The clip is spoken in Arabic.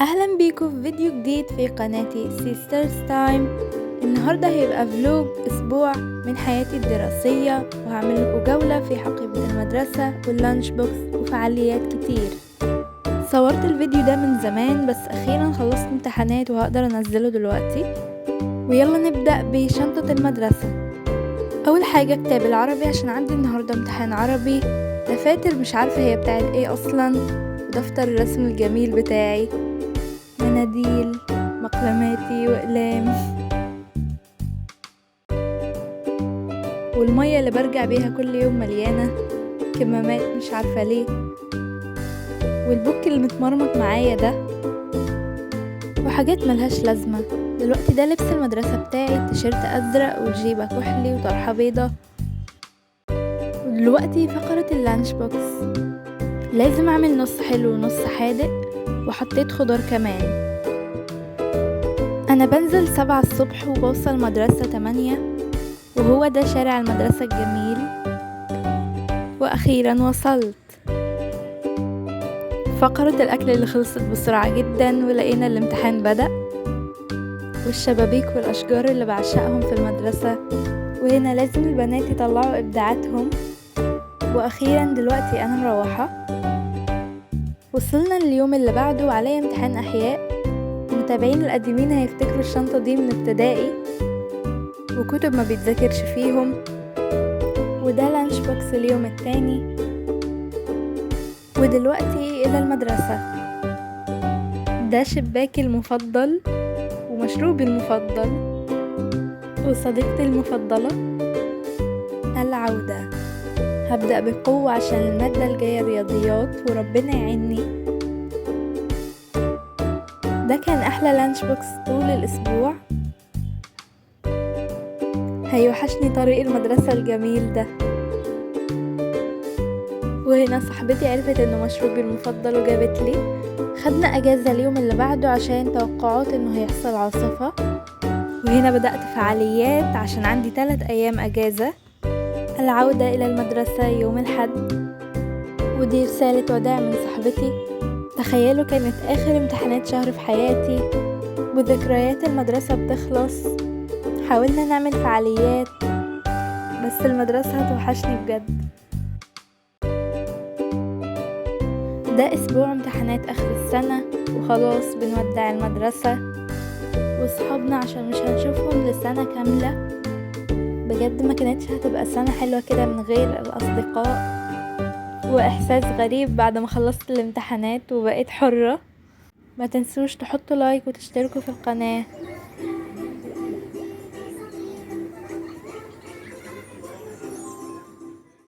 اهلا بيكم في فيديو جديد في قناتي سيسترز تايم. النهارده هيبقى فلوج اسبوع من حياتي الدراسيه، وهعمل لكم جوله في حقيبه المدرسه واللانش بوكس وفعاليات كتير. صورت الفيديو ده من زمان بس اخيرا خلصت امتحانات وهقدر انزله دلوقتي. ويلا نبدا بشنطه المدرسه. اول حاجه كتاب العربي عشان عندي النهارده امتحان عربي، دفاتر مش عارفه هي بتاعت ايه اصلا، ودفتر الرسم الجميل بتاعي، مناديل، مقلماتي وأقلام، والمية اللي برجع بيها كل يوم مليانة، كمامات مش عارفة ليه، والبوك اللي متمرمط معايا ده، وحاجات ملهاش لازمة. دلوقتي ده لبس المدرسة بتاعي، تيشيرت أزرق والجيبة كحلي وطرحة بيضة. ودلوقتي فقرة اللانش بوكس، لازم أعمل نص حلو ونص حادق، وحطيت خضار كمان. أنا بنزل 7 الصبح وبوصل مدرسة 8، وهو ده شارع المدرسة الجميل. وأخيرا وصلت. فقرة الأكل اللي خلصت بسرعة جدا، ولقينا الامتحان بدأ، والشبابيك والأشجار اللي بعشقهم في المدرسة، وهنا لازم البنات يطلعوا إبداعاتهم. وأخيرا دلوقتي أنا مروحة. وصلنا اليوم اللي بعده وعليا امتحان أحياء. المتابعين القديمين هيفتكروا الشنطة دي من ابتدائي، وكتب ما بيتذاكرش فيهم. وده لانش بوكس اليوم التاني. ودلوقتي إلى المدرسة. ده شباكي المفضل ومشروبي المفضل وصديقتي المفضلة، العودة. هبدأ بقوة عشان المادة الجاية رياضيات، وربنا يعيني. ده كان أحلى لانش بوكس طول الأسبوع. هيوحشني طريق المدرسة الجميل ده. وهنا صاحبتي عرفت انه مشروبي المفضل وجابت لي. خدنا اجازة اليوم اللي بعده عشان توقعات انه هيحصل عاصفة. وهنا بدأت فعاليات عشان عندي 3 ايام اجازة. العودة الى المدرسة يوم الحد. ودي رسالة وداع من صاحبتي. تخيلوا كانت اخر امتحانات شهر في حياتي، وذكريات المدرسة بتخلص. حاولنا نعمل فعاليات بس المدرسة هتوحشني بجد. ده اسبوع امتحانات اخر السنة، وخلاص بنودع المدرسة وصحابنا عشان مش هنشوفهم لسنة كاملة. بجد ما كانتش هتبقى سنة حلوة كده من غير الاصدقاء، واحساس غريب بعد ما خلصت الامتحانات وبقيت حرة. ما تنسوش تحطوا لايك وتشتركوا في القناة.